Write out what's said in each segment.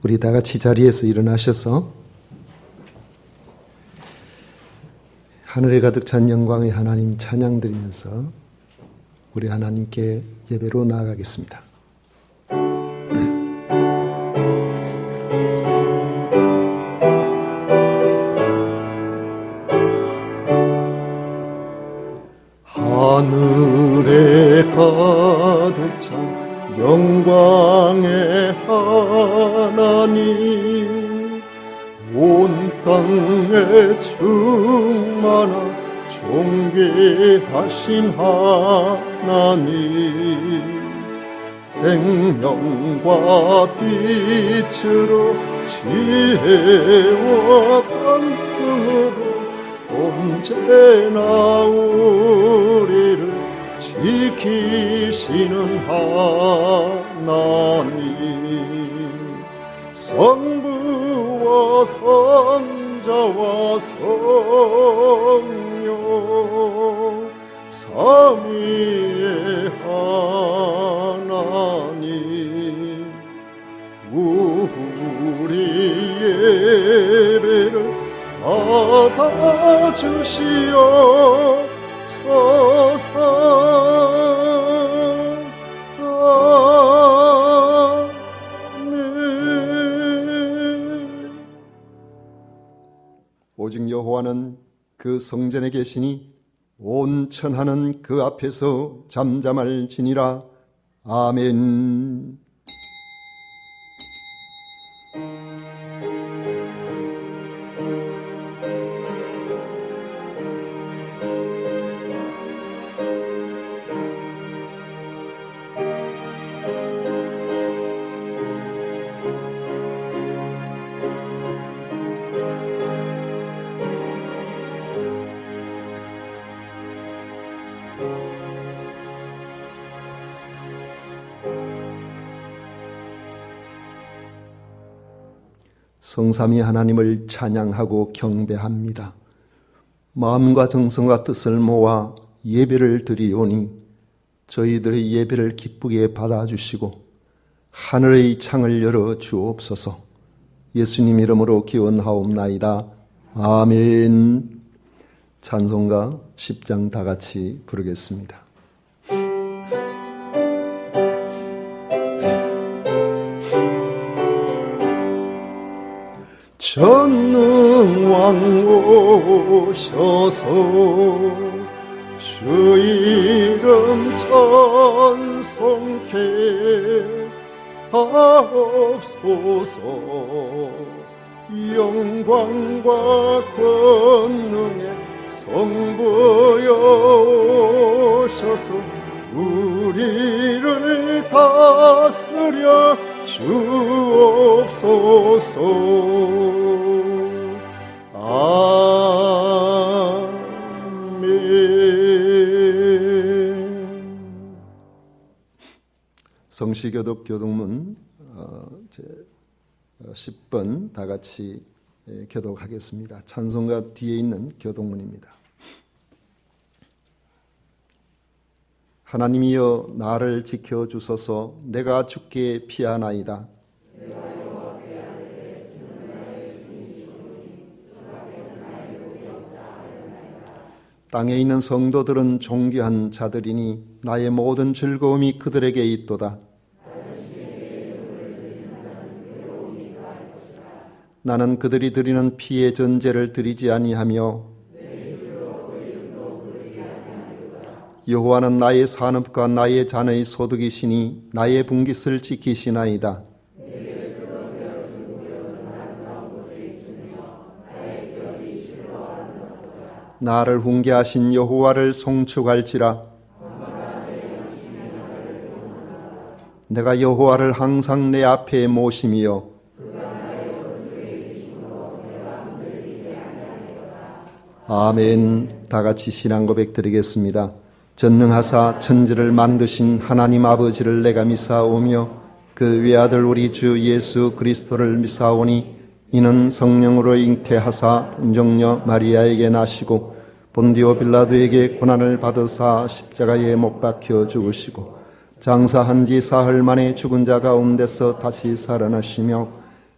우리 다 같이 자리에서 일어나셔서 하늘에 가득 찬 영광의 하나님 찬양 드리면서 우리 하나님께 예배로 나아가겠습니다. 하늘에 가득 찬 영광의 하나님, 온 땅에 충만한 존귀하신 하나님, 생명과 빛으로 지혜와 권능으로 언제나 우리를 지키시는 하나님, 성부와 성자와 성령 삼위의 하나님, 우리 예배를 받아주시옵소서. 오직 여호와는 그 성전에 계시니 온 천하는 그 앞에서 잠잠할지니라. 아멘. 성삼위 하나님을 찬양하고 경배합니다. 마음과 정성과 뜻을 모아 예배를 드리오니 저희들의 예배를 기쁘게 받아주시고 하늘의 창을 열어 주옵소서. 예수님 이름으로 기원하옵나이다. 아멘. 찬송가 10장 다 같이 부르겠습니다. 전능왕 오셔서 주 이름 찬송케 하옵소서. 영광과 권능의 성부여 오셔서 우리를 다스려 주옵소서. 아멘. 성시교독 교독문 10번 다 같이 교독하겠습니다. 찬송가 뒤에 있는 교독문입니다. 하나님이여 나를 지켜주소서. 내가 주께 피하나이다. 땅에 있는 성도들은 존귀한 자들이니 나의 모든 즐거움이 그들에게 있도다. 나는 그들이 드리는 피의 전제를 드리지 아니하며 여호와는 나의 산업과 나의 잔의 소득이시니 나의 분깃을 지키시나이다. 나를 훈계하신 여호와를 송축할지라. 내가 여호와를 항상 내 앞에 모심이요 아멘. 다 같이 신앙 고백 드리겠습니다. 전능하사 천지를 만드신 하나님 아버지를 내가 믿사오며 그 외아들 우리 주 예수 그리스도를 믿사오니 이는 성령으로 잉태하사 본종녀 마리아에게 나시고 본디오 빌라도에게 고난을 받으사 십자가에 못 박혀 죽으시고 장사한 지 사흘 만에 죽은 자 가운데서 다시 살아나시며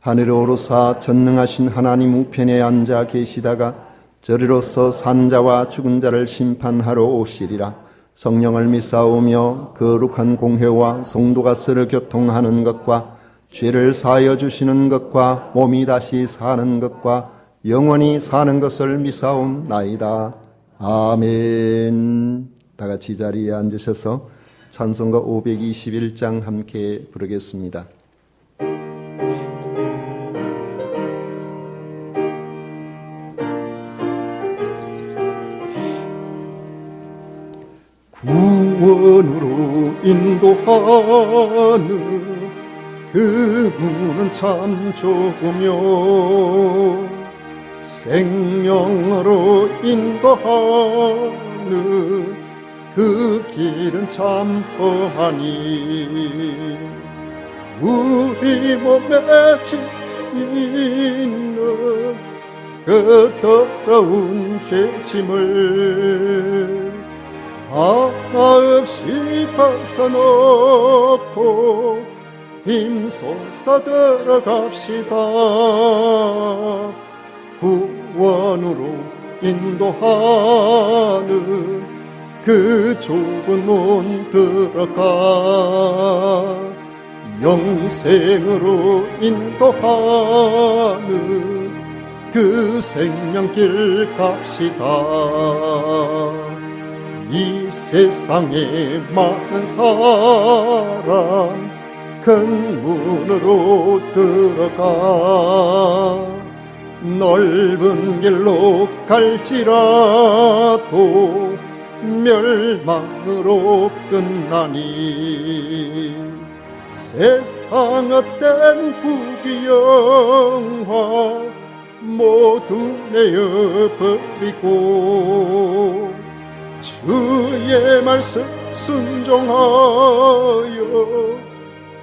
하늘에 오르사 전능하신 하나님 우편에 앉아 계시다가 저리로서 산자와 죽은 자를 심판하러 오시리라. 성령을 믿사오며 거룩한 공회와 성도가 서로 교통하는 것과 죄를 사하여 주시는 것과 몸이 다시 사는 것과 영원히 사는 것을 믿사옵나이다. 아멘. 다 같이 자리에 앉으셔서 찬송가 521장 함께 부르겠습니다. 구원으로 인도하는 그 문은 참 좁으며 생명으로 인도하는 그 길은 참 험하니 우리 몸에 지는 그 더러운 죄짐을 하나 없이 벗어놓고 힘써서 들어갑시다. 구원으로 인도하는 그 좁은 문 들어가 영생으로 인도하는 그 생명길 갑시다. 이 세상에 많은 사람 큰 문으로 들어가 넓은 길로 갈지라도 멸망으로 끝나니 세상 헛된 부귀영화 모두 내어버리고 주의 말씀 순종하여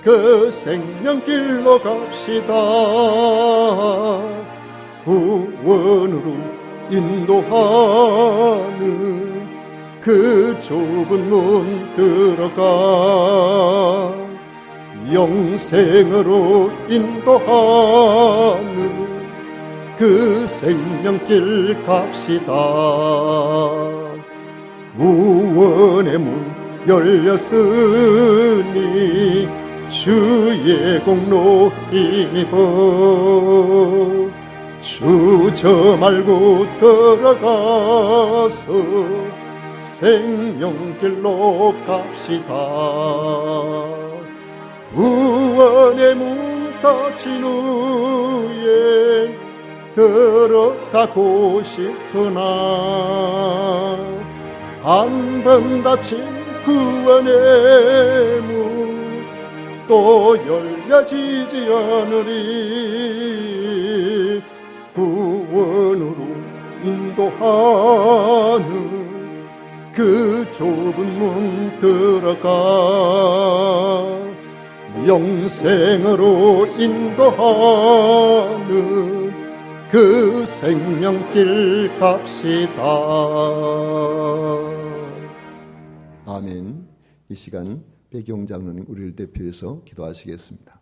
그 생명길로 갑시다. 구원으로 인도하는 그 좁은 문 들어가 영생으로 인도하는 그 생명길 갑시다. 구원의 문 열렸으니 주의 공로 힘입어 주저 말고 들어가서 생명길로 갑시다. 구원의 문 닫힌 후에 들어가고 싶으나 한 번 닫힌 구원의 문 또 열려지지 않으리. 구원으로 인도하는 그 좁은 문 들어가 영생으로 인도하는 그 생명길 갑시다. 아멘. 이 시간 백용 장로님 우리를 대표해서 기도하시겠습니다.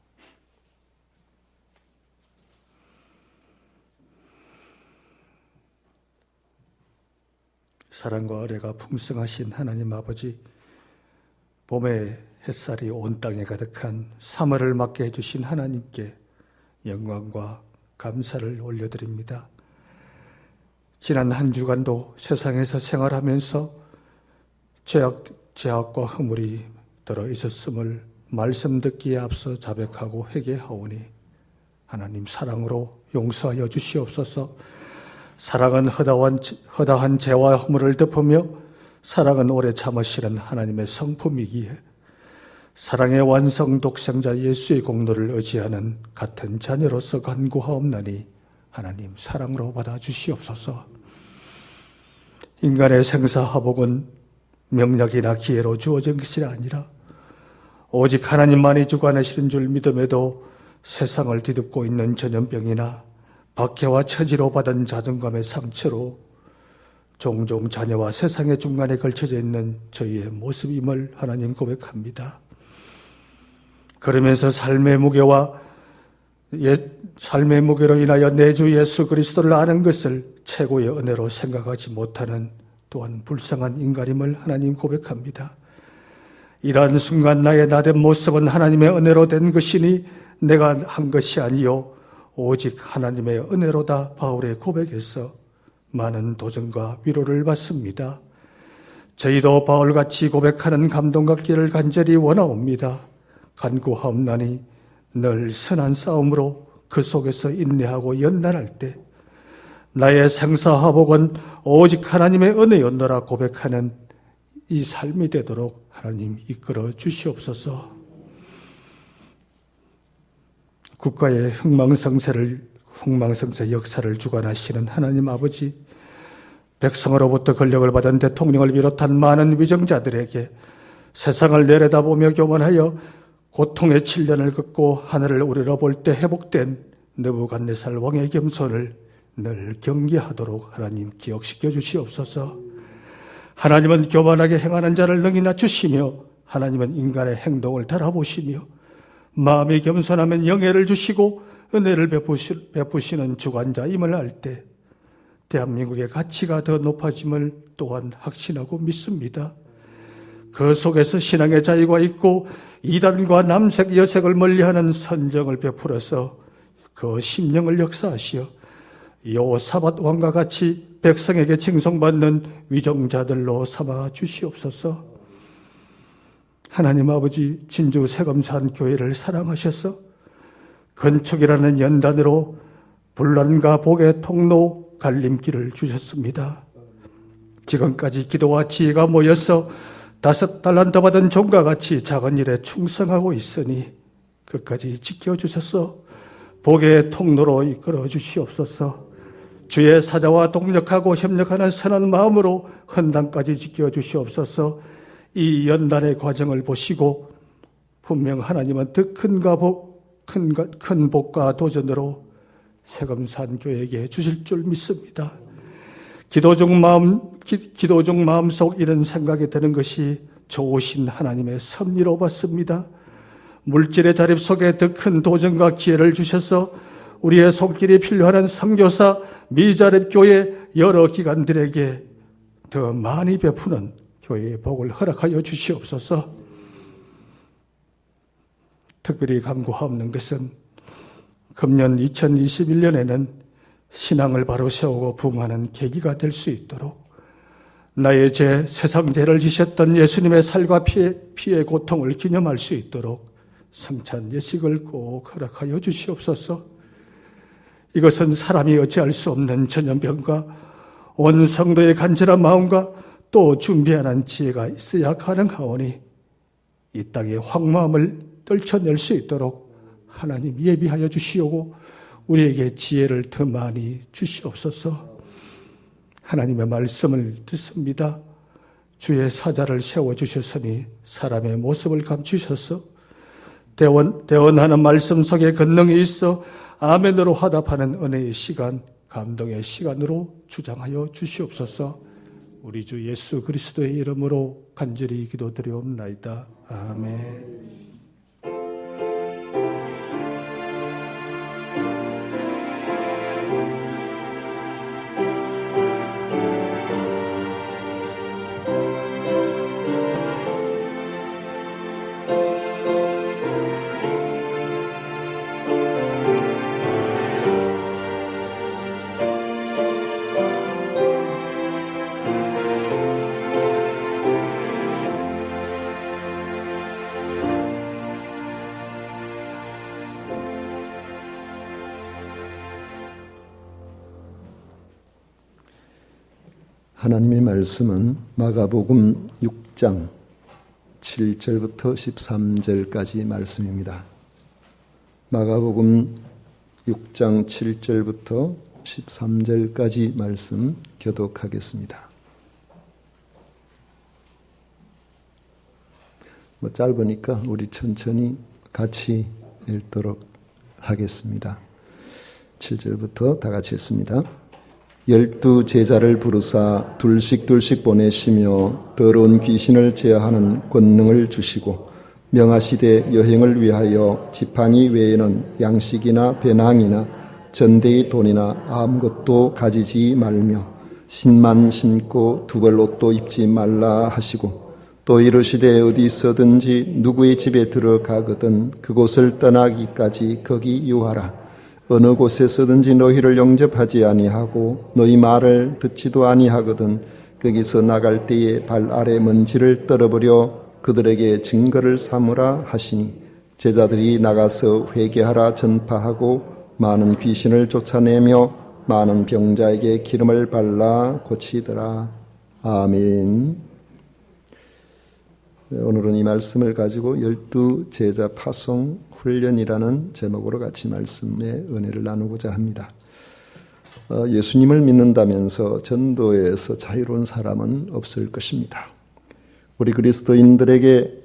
사랑과 은혜가 풍성하신 하나님 아버지, 봄의 햇살이 온 땅에 가득한 3월을 맞게 해주신 하나님께 영광과 감사를 올려드립니다. 지난 한 주간도 세상에서 생활하면서 죄악과 허물이 들어 있었음을 말씀 듣기에 앞서 자백하고 회개하오니 하나님 사랑으로 용서하여 주시옵소서. 사랑은 허다한 죄와 허물을 덮으며 사랑은 오래 참으시는 하나님의 성품이기에 사랑의 완성 독생자 예수의 공로를 의지하는 같은 자녀로서 간구하옵나니 하나님 사랑으로 받아주시옵소서. 인간의 생사화복은 명약이나 기회로 주어진 것이 아니라 오직 하나님만이 주관하시는 줄 믿음에도 세상을 뒤덮고 있는 전염병이나 박해와 처지로 받은 자존감의 상처로 종종 자녀와 세상의 중간에 걸쳐져 있는 저희의 모습임을 하나님 고백합니다. 그러면서 삶의 무게와 삶의 무게로 인하여 내 주 예수 그리스도를 아는 것을 최고의 은혜로 생각하지 못하는 또한 불쌍한 인간임을 하나님 고백합니다. 이러한 순간 나의 나된 모습은 하나님의 은혜로 된 것이니 내가 한 것이 아니요 오직 하나님의 은혜로다. 바울의 고백에서 많은 도전과 위로를 받습니다. 저희도 바울같이 고백하는 감동 갖기를 간절히 원하옵니다. 간구하옵나니 늘 선한 싸움으로 그 속에서 인내하고 연단할 때 나의 생사화복은 오직 하나님의 은혜였노라 고백하는 이 삶이 되도록 하나님 이끌어 주시옵소서. 국가의 흥망성쇠 역사를 주관하시는 하나님 아버지, 백성으로부터 권력을 받은 대통령을 비롯한 많은 위정자들에게 세상을 내려다보며 교만하여 고통의 7년을 겪고 하늘을 우러러볼 때 회복된 느부갓네살 왕의 겸손을 늘 경계하도록 하나님 기억시켜 주시옵소서. 하나님은 교만하게 행하는 자를 능히 낮추시며 하나님은 인간의 행동을 달아보시며 마음이 겸손하면 영예를 주시고 은혜를 베푸시는 주관자임을 알 때 대한민국의 가치가 더 높아짐을 또한 확신하고 믿습니다. 그 속에서 신앙의 자유가 있고 이단과 남색, 여색을 멀리하는 선정을 베풀어서 그 심령을 역사하시어 여호사밧 왕과 같이 백성에게 칭송받는 위정자들로 삼아 주시옵소서. 하나님 아버지, 진주 세검산 교회를 사랑하셔서 건축이라는 연단으로 분란과 복의 통로 갈림길을 주셨습니다. 지금까지 기도와 지혜가 모여서 5달란트 받은 종과 같이 작은 일에 충성하고 있으니 끝까지 지켜주셔서 복의 통로로 이끌어 주시옵소서. 주의 사자와 동력하고 협력하는 선한 마음으로 헌당까지 지켜주시옵소서. 이 연단의 과정을 보시고 분명 하나님은 더 큰 복과 도전으로 세검산 교회에게 주실 줄 믿습니다. 기도 중 마음속 이런 생각이 드는 것이 좋으신 하나님의 섭리로 봤습니다. 물질의 자립 속에 더 큰 도전과 기회를 주셔서 우리의 손길이 필요한 선교사 미자립교회 여러 기관들에게 더 많이 베푸는 교회의 복을 허락하여 주시옵소서. 특별히 간구하옵는 것은 금년 2021년에는 신앙을 바로 세우고 부흥하는 계기가 될 수 있도록 나의 죄, 세상 죄를 지셨던 예수님의 살과 피의 고통을 기념할 수 있도록 성찬 예식을 꼭 허락하여 주시옵소서. 이것은 사람이 어찌할 수 없는 전염병과 온 성도의 간절한 마음과 또 준비하는 지혜가 있어야 가능하오니 이 땅의 황무함을 떨쳐낼 수 있도록 하나님 예비하여 주시오고 우리에게 지혜를 더 많이 주시옵소서. 하나님의 말씀을 듣습니다. 주의 사자를 세워주셨으니 사람의 모습을 감추셔서 대원하는 말씀 속에 권능이 있어 아멘으로 화답하는 은혜의 시간, 감동의 시간으로 주장하여 주시옵소서. 우리 주 예수 그리스도의 이름으로 간절히 기도드리옵나이다. 아멘. 하나님의 말씀은 마가복음 6장 7절부터 13절까지 말씀입니다. 마가복음 6장 7절부터 13절까지 말씀 교독하겠습니다. 짧으니까 우리 천천히 같이 읽도록 하겠습니다. 7절부터 다 같이 읽습니다. 12 제자를 부르사 둘씩 보내시며 더러운 귀신을 제어하는 권능을 주시고 명하시되 여행을 위하여 지팡이 외에는 양식이나 배낭이나 전대의 돈이나 아무것도 가지지 말며 신만 신고 두 벌 옷도 입지 말라 하시고 또 이르시되 어디 있어든지 누구의 집에 들어가거든 그곳을 떠나기까지 거기 유하라. 어느 곳에서든지 너희를 영접하지 아니하고 너희 말을 듣지도 아니하거든 거기서 나갈 때에 발 아래 먼지를 떨어버려 그들에게 증거를 삼으라 하시니 제자들이 나가서 회개하라 전파하고 많은 귀신을 쫓아내며 많은 병자에게 기름을 발라 고치더라. 아멘. 오늘은 이 말씀을 가지고 12제자 파송 훈련이라는 제목으로 같이 말씀의 은혜를 나누고자 합니다. 예수님을 믿는다면서 전도에서 자유로운 사람은 없을 것입니다. 우리 그리스도인들에게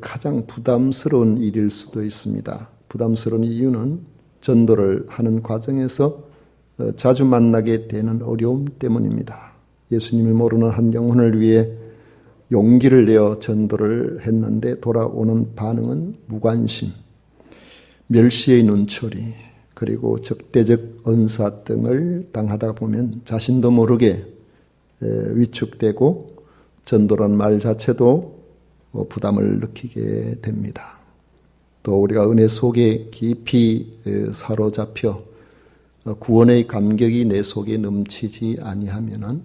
가장 부담스러운 일일 수도 있습니다. 부담스러운 이유는 전도를 하는 과정에서 자주 만나게 되는 어려움 때문입니다. 예수님을 모르는 한 영혼을 위해 용기를 내어 전도를 했는데 돌아오는 반응은 무관심, 멸시의 눈초리, 그리고 적대적 언사 등을 당하다 보면 자신도 모르게 위축되고 전도란 말 자체도 부담을 느끼게 됩니다. 또 우리가 은혜 속에 깊이 사로잡혀 구원의 감격이 내 속에 넘치지 아니하면은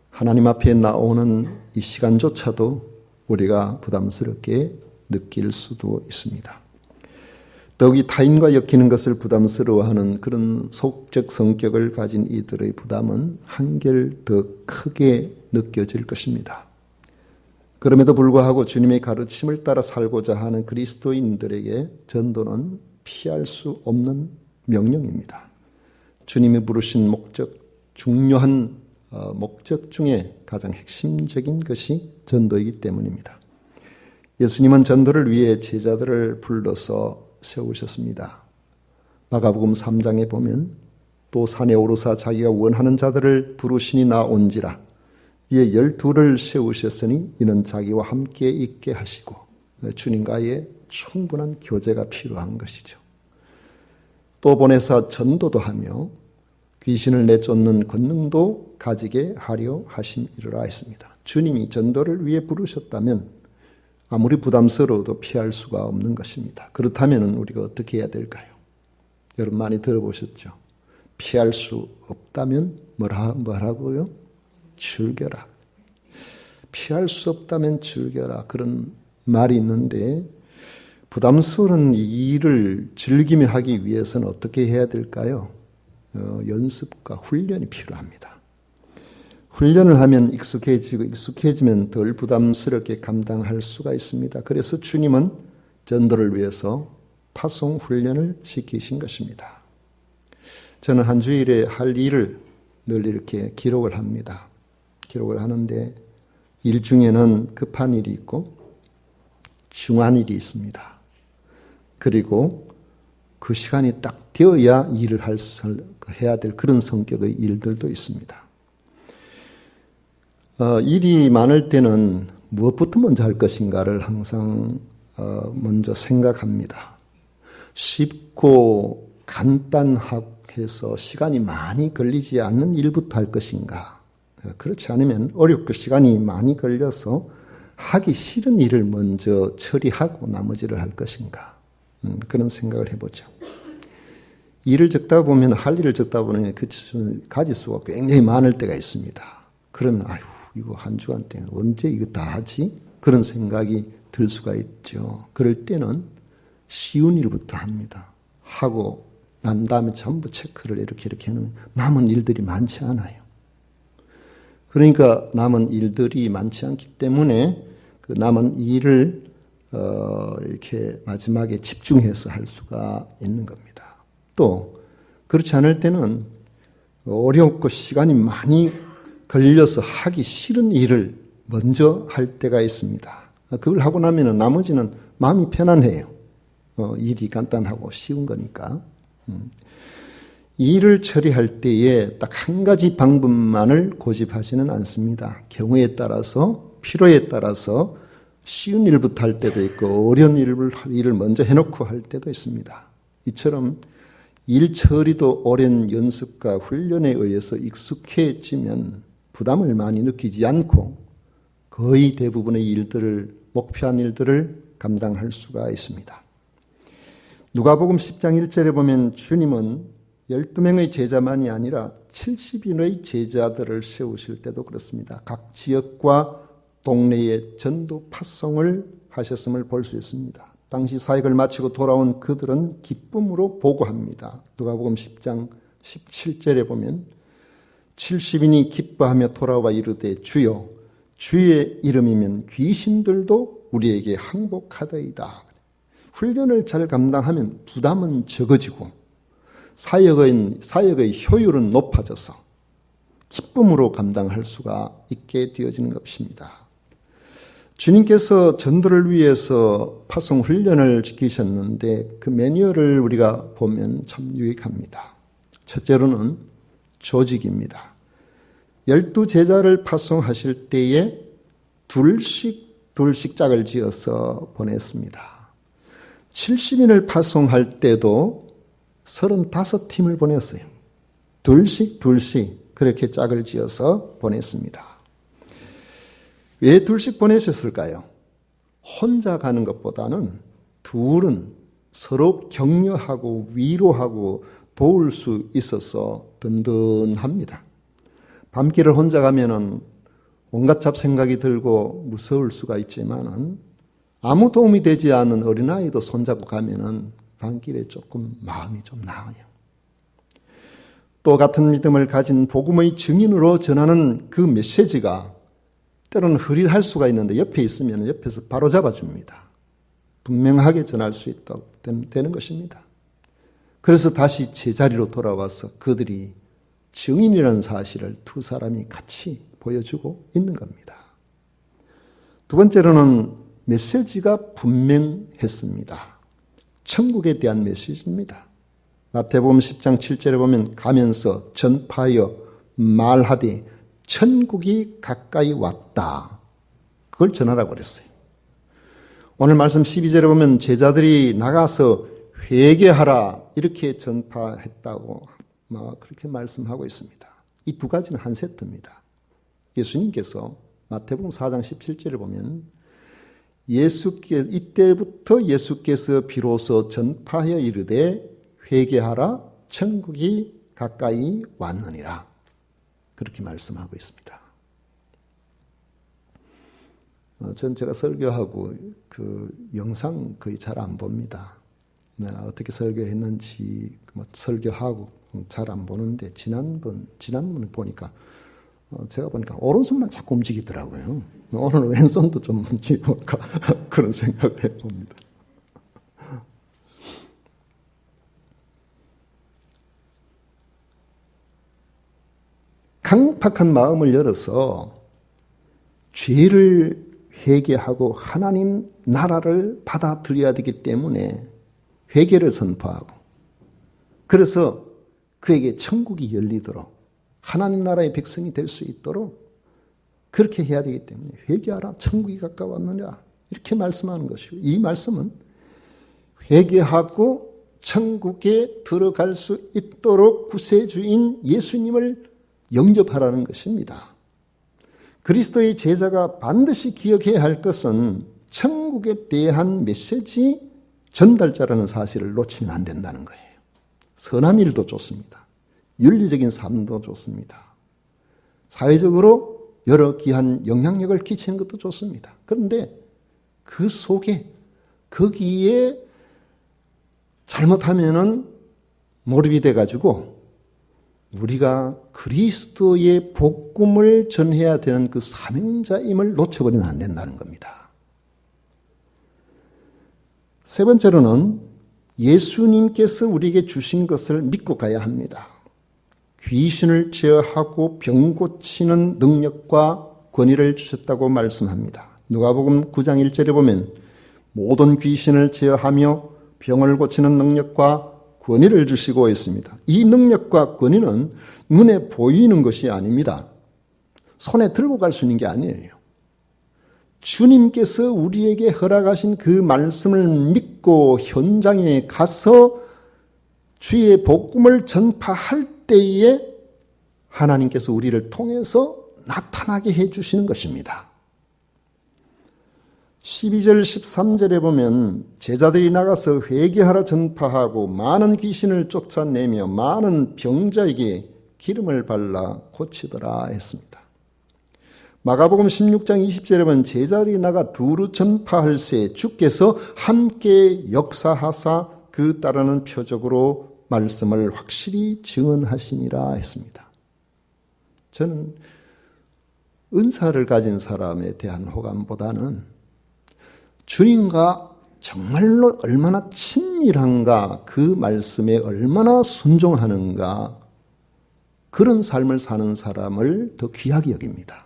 하나님 앞에 나오는 이 시간조차도 우리가 부담스럽게 느낄 수도 있습니다. 더욱이 타인과 엮이는 것을 부담스러워하는 그런 속적 성격을 가진 이들의 부담은 한결 더 크게 느껴질 것입니다. 그럼에도 불구하고 주님의 가르침을 따라 살고자 하는 그리스도인들에게 전도는 피할 수 없는 명령입니다. 주님이 부르신 목적, 중요한 목적 중에 가장 핵심적인 것이 전도이기 때문입니다. 예수님은 전도를 위해 제자들을 불러서 세우셨습니다. 마가복음 3장에 보면 또 산에 오르사 자기가 원하는 자들을 부르시니 나온지라 이에 12를 세우셨으니 이는 자기와 함께 있게 하시고 주님과의 충분한 교제가 필요한 것이죠. 또 보내사 전도도 하며 귀신을 내쫓는 권능도 가지게 하려 하심이라 했습니다. 주님이 전도를 위해 부르셨다면 아무리 부담스러워도 피할 수가 없는 것입니다. 그렇다면 우리가 어떻게 해야 될까요? 여러분 많이 들어보셨죠? 피할 수 없다면 뭐라고요? 즐겨라. 피할 수 없다면 즐겨라. 그런 말이 있는데 부담스러운 이 일을 즐기며 하기 위해서는 어떻게 해야 될까요? 연습과 훈련이 필요합니다. 훈련을 하면 익숙해지면 덜 부담스럽게 감당할 수가 있습니다. 그래서 주님은 전도를 위해서 파송 훈련을 시키신 것입니다. 저는 한 주일에 할 일을 늘 이렇게 기록을 합니다. 기록을 하는데 일 중에는 급한 일이 있고 중한 일이 있습니다. 그리고 그 시간이 딱 되어야 일을 해야 될 그런 성격의 일들도 있습니다. 일이 많을 때는 무엇부터 먼저 할 것인가를 항상 먼저 생각합니다. 쉽고 간단해서 시간이 많이 걸리지 않는 일부터 할 것인가. 그렇지 않으면 어렵고 시간이 많이 걸려서 하기 싫은 일을 먼저 처리하고 나머지를 할 것인가. 그런 생각을 해보죠. 일을 적다 보면 할 일을 적다 보면 그 가지수가 굉장히 많을 때가 있습니다. 그러면 아휴 이거 한 주간 동안 언제 이거 다 하지? 그런 생각이 들 수가 있죠. 그럴 때는 쉬운 일부터 합니다. 하고 난 다음에 전부 체크를 이렇게 해놓으면 남은 일들이 많지 않아요. 그러니까 남은 일들이 많지 않기 때문에 그 남은 일을 이렇게 마지막에 집중해서 할 수가 있는 겁니다. 또 그렇지 않을 때는 어렵고 시간이 많이 걸려서 하기 싫은 일을 먼저 할 때가 있습니다. 그걸 하고 나면 나머지는 마음이 편안해요. 일이 간단하고 쉬운 거니까. 일을 처리할 때에 딱 한 가지 방법만을 고집하지는 않습니다. 경우에 따라서 필요에 따라서 쉬운 일부터 할 때도 있고 어려운 일을 먼저 해놓고 할 때도 있습니다. 이처럼 일 처리도 오랜 연습과 훈련에 의해서 익숙해지면 부담을 많이 느끼지 않고 거의 대부분의 일들을, 목표한 일들을 감당할 수가 있습니다. 누가복음 10장 1절에 보면 주님은 12명의 제자만이 아니라 70인의 제자들을 세우실 때도 그렇습니다. 각 지역과 동네에 전도 파송을 하셨음을 볼 수 있습니다. 당시 사역을 마치고 돌아온 그들은 기쁨으로 보고합니다. 누가복음 10장 17절에 보면 70인이 기뻐하며 돌아와 이르되 주여 주의 이름이면 귀신들도 우리에게 항복하더이다. 훈련을 잘 감당하면 부담은 적어지고 사역의 효율은 높아져서 기쁨으로 감당할 수가 있게 되어지는 것입니다. 주님께서 전도를 위해서 파송 훈련을 지키셨는데 그 매뉴얼을 우리가 보면 참 유익합니다. 첫째로는 조직입니다. 12제자를 파송하실 때에 둘씩 짝을 지어서 보냈습니다. 70인을 파송할 때도 35팀을 보냈어요. 둘씩 그렇게 짝을 지어서 보냈습니다. 왜 둘씩 보내셨을까요? 혼자 가는 것보다는 둘은 서로 격려하고 위로하고 도울 수 있어서 든든합니다. 밤길을 혼자 가면은 온갖 잡생각이 들고 무서울 수가 있지만은 아무 도움이 되지 않은 어린아이도 손잡고 가면은 밤길에 조금 마음이 좀 나아요. 또 같은 믿음을 가진 복음의 증인으로 전하는 그 메시지가 때로는 흐릿할 수가 있는데 옆에 있으면 옆에서 바로 잡아줍니다. 분명하게 전할 수 있도록 되는 것입니다. 그래서 다시 제자리로 돌아와서 그들이 증인이라는 사실을 두 사람이 같이 보여주고 있는 겁니다. 두 번째로는 메시지가 분명했습니다. 천국에 대한 메시지입니다. 마태복음 10장 7절에 보면 가면서 전파하여 말하되 천국이 가까이 왔다. 그걸 전하라고 그랬어요. 오늘 말씀 12절에 보면 제자들이 나가서 회개하라 이렇게 전파했다고 그렇게 말씀하고 있습니다. 이 두 가지는 한 세트입니다. 예수님께서 마태복음 4장 17절에 보면 이때부터 예수께서 비로소 전파하여 이르되 회개하라 천국이 가까이 왔느니라 그렇게 말씀하고 있습니다. 전 제가 설교하고 그 영상 거의 잘 안 봅니다. 내가 어떻게 설교했는지 설교하고 잘 안 보는데 지난번에 보니까 제가 보니까 오른손만 자꾸 움직이더라고요. 오늘은 왼손도 좀 움직일까 그런 생각을 해봅니다. 강팍한 마음을 열어서 죄를 회개하고 하나님 나라를 받아들여야 되기 때문에 회개를 선포하고 그래서 그에게 천국이 열리도록 하나님 나라의 백성이 될 수 있도록 그렇게 해야 되기 때문에 회개하라 천국이 가까웠느냐 이렇게 말씀하는 것이고 이 말씀은 회개하고 천국에 들어갈 수 있도록 구세주인 예수님을 영접하라는 것입니다. 그리스도의 제자가 반드시 기억해야 할 것은 천국에 대한 메시지 전달자라는 사실을 놓치면 안 된다는 거예요. 선한 일도 좋습니다. 윤리적인 삶도 좋습니다. 사회적으로 여러 귀한 영향력을 끼치는 것도 좋습니다. 그런데 그 속에 거기에 잘못하면은 몰입이 돼가지고 우리가 그리스도의 복음을 전해야 되는 그 사명자임을 놓쳐버리면 안 된다는 겁니다. 세 번째로는 예수님께서 우리에게 주신 것을 믿고 가야 합니다. 귀신을 제어하고 병 고치는 능력과 권위를 주셨다고 말씀합니다. 누가복음 9장 1절에 보면 모든 귀신을 제어하며 병을 고치는 능력과 권위를 주시고 있습니다. 이 능력과 권위는 눈에 보이는 것이 아닙니다. 손에 들고 갈 수 있는 게 아니에요. 주님께서 우리에게 허락하신 그 말씀을 믿고 현장에 가서 주의 복음을 전파할 때에 하나님께서 우리를 통해서 나타나게 해주시는 것입니다. 12절 13절에 보면 제자들이 나가서 회개하라 전파하고 많은 귀신을 쫓아내며 많은 병자에게 기름을 발라 고치더라 했습니다. 마가복음 16장 20절에 보면 제자들이 나가 두루 전파할새 주께서 함께 역사하사 그 따르는 표적으로 말씀을 확실히 증언하시니라 했습니다. 저는 은사를 가진 사람에 대한 호감보다는 주님과 정말로 얼마나 친밀한가, 그 말씀에 얼마나 순종하는가, 그런 삶을 사는 사람을 더 귀하게 여깁니다.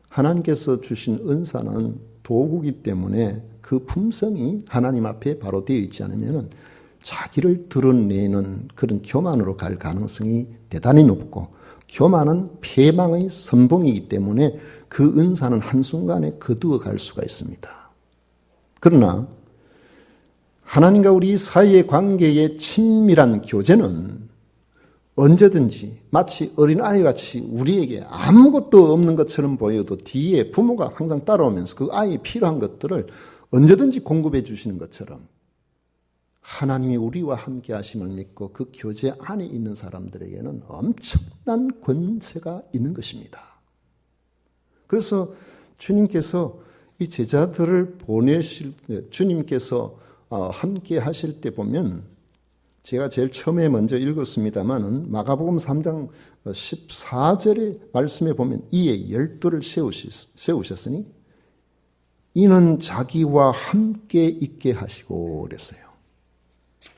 하나님께서 주신 은사는 도구이기 때문에 그 품성이 하나님 앞에 바로 되어 있지 않으면 자기를 드러내는 그런 교만으로 갈 가능성이 대단히 높고, 교만은 패망의 선봉이기 때문에 그 은사는 한순간에 거두어 갈 수가 있습니다. 그러나 하나님과 우리 사이의 관계의 친밀한 교제는 언제든지 마치 어린아이같이 우리에게 아무것도 없는 것처럼 보여도 뒤에 부모가 항상 따라오면서 그 아이의 필요한 것들을 언제든지 공급해 주시는 것처럼 하나님이 우리와 함께 하심을 믿고 그 교제 안에 있는 사람들에게는 엄청난 권세가 있는 것입니다. 그래서 주님께서 이 제자들을 보내실 때, 주님께서 함께 하실 때 보면, 제가 제일 처음에 먼저 읽었습니다마는 마가복음 3장 14절의 말씀에 보면 이에 12를 세우셨으니 이는 자기와 함께 있게 하시고 그랬어요.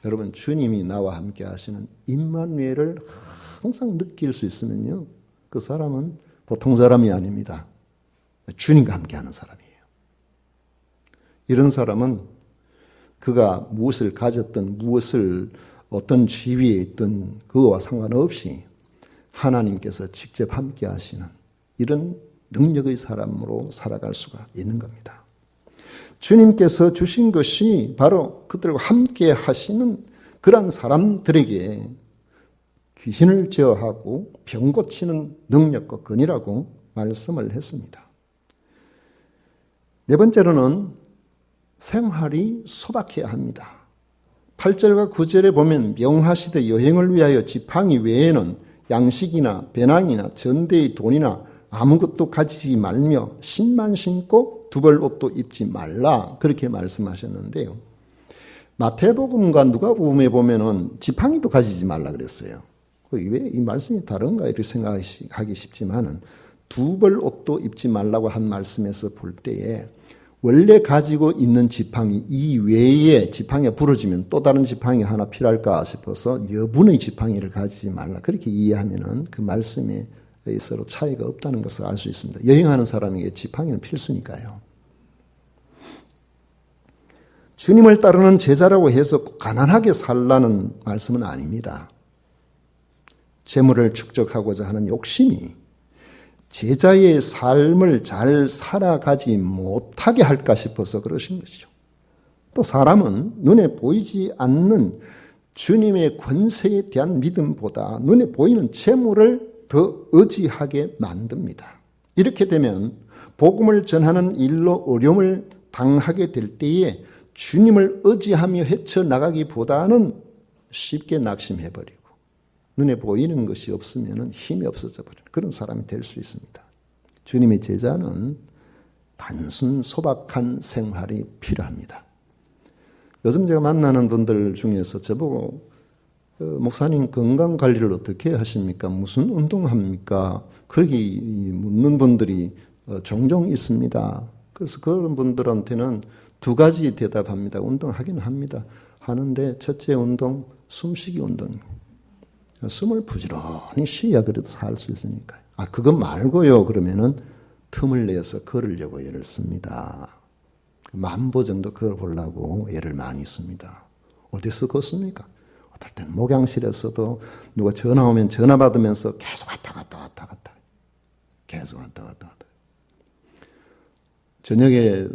여러분, 주님이 나와 함께 하시는 임마누엘을 항상 느낄 수 있으면요, 그 사람은 보통 사람이 아닙니다. 주님과 함께 하는 사람이에요. 이런 사람은 그가 무엇을 가졌든 무엇을 어떤 지위에 있든 그거와 상관없이 하나님께서 직접 함께 하시는 이런 능력의 사람으로 살아갈 수가 있는 겁니다. 주님께서 주신 것이 바로 그들과 함께 하시는 그런 사람들에게 귀신을 제어하고 병 고치는 능력과 권위라고 말씀을 했습니다. 네 번째로는 생활이 소박해야 합니다. 8절과 9절에 보면 명하시되 여행을 위하여 지팡이 외에는 양식이나 배낭이나 전대의 돈이나 아무것도 가지지 말며 신만 신고 두벌 옷도 입지 말라, 그렇게 말씀하셨는데요. 마태복음과 누가복음에 보면은 지팡이도 가지지 말라 그랬어요. 왜 이 말씀이 다른가 이렇게 생각하기 쉽지만은 두벌 옷도 입지 말라고 한 말씀에서 볼 때에 원래 가지고 있는 지팡이 이외에 지팡이가 부러지면 또 다른 지팡이 하나 필요할까 싶어서 여분의 지팡이를 가지지 말라, 그렇게 이해하면은 그 말씀에 서로 차이가 없다는 것을 알 수 있습니다. 여행하는 사람에게 지팡이는 필수니까요. 주님을 따르는 제자라고 해서 가난하게 살라는 말씀은 아닙니다. 재물을 축적하고자 하는 욕심이 제자의 삶을 잘 살아가지 못하게 할까 싶어서 그러신 것이죠. 또 사람은 눈에 보이지 않는 주님의 권세에 대한 믿음보다 눈에 보이는 재물을 더 의지하게 만듭니다. 이렇게 되면 복음을 전하는 일로 어려움을 당하게 될 때에 주님을 의지하며 헤쳐나가기보다는 쉽게 낙심해버리고 눈에 보이는 것이 없으면 힘이 없어져 버리는 그런 사람이 될 수 있습니다. 주님의 제자는 단순 소박한 생활이 필요합니다. 요즘 제가 만나는 분들 중에서 저보고 목사님 건강 관리를 어떻게 하십니까? 무슨 운동합니까? 그렇게 묻는 분들이 종종 있습니다. 그래서 그런 분들한테는 두 가지 대답합니다. 운동하기는 합니다. 하는데 첫째 운동, 숨쉬기 운동입니다. 숨을 부지런히 쉬어야 그래도 살 수 있으니까요. 그거 말고요. 그러면은 틈을 내서 걸으려고 애를 씁니다. 10,000보 정도 걸어보려고 애를 많이 씁니다. 어디서 걷습니까? 어떨 때는 목양실에서도 누가 전화 오면 전화 받으면서 계속 왔다 갔다. 계속 왔다 갔다. 저녁에